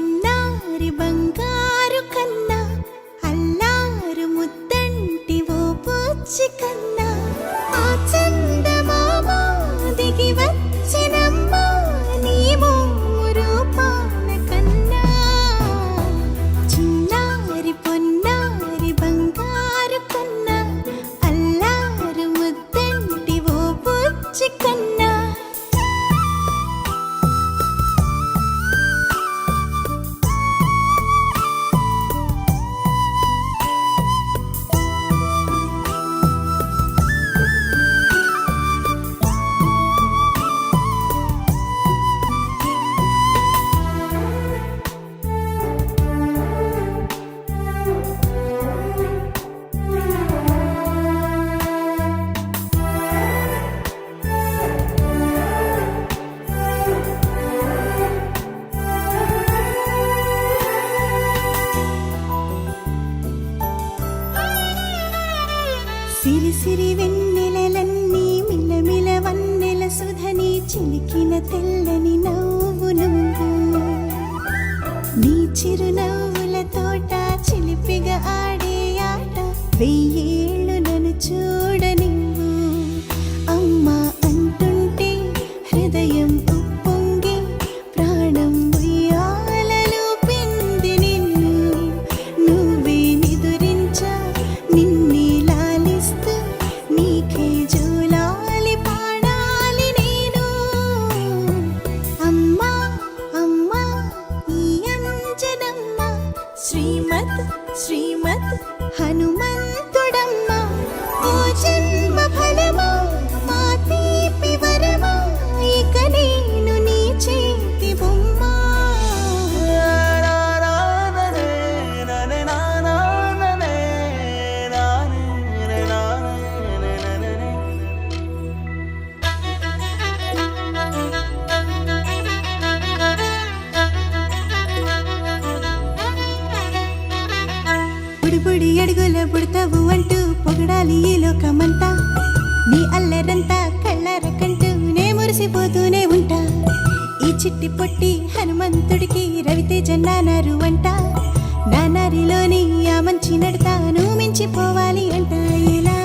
పొన్నారి బంగారు కన్నా అల్లారు ముద్దంటి ఓ పూచి కన్నా ఆ చందమామ దిగి వచ్చినమ్మ నీ రూపాల కన్నా చిన్నారి పొన్నారి బంగారు కన్నా అల్లారు ముద్దంటి ఓ పూచి కన్నా సిరి సిరి వెన్నెలలన్నీ మిలమిల వన్నెల సుధని చిలికిన తెల్లని నవ్వు నువ్వు నీ చిరునవ్వుల తోట చిలిపిగా ఆడే ఆట వెయ్యేళ్ళు నన్ను చూడ నువ్వు అమ్మా అంటుంటే హృదయం ఉప్పొంగి ప్రాణం ఉయ్యాలలో పిండి నిన్ను నువ్వే నిదురించా నిన్నే నీకే జూలాలి పాడాలి నేను అమ్మా అమ్మా ఈ అంజనమ్మ శ్రీమత్ శ్రీమత్ హనుమంతుడమ్మ ఓ జన్మ ఫలమా మా తీపి వరమా ఇక నేను నీ చేతి బొమ్మ బుడి అడుగుల బుడతావు అంటూ పొగడాలి ఈ లోకమంతా నీ అల్లరంతా కళ్ళారకంటూ నే మురిసిపోతూనే ఉంటా ఈ చిట్టి పొట్టి హనుమంతుడికి రవితేజ నానారు అంట నానారిలోని ఆ మంచి నడతాను మించిపోవాలి అంట ఇలా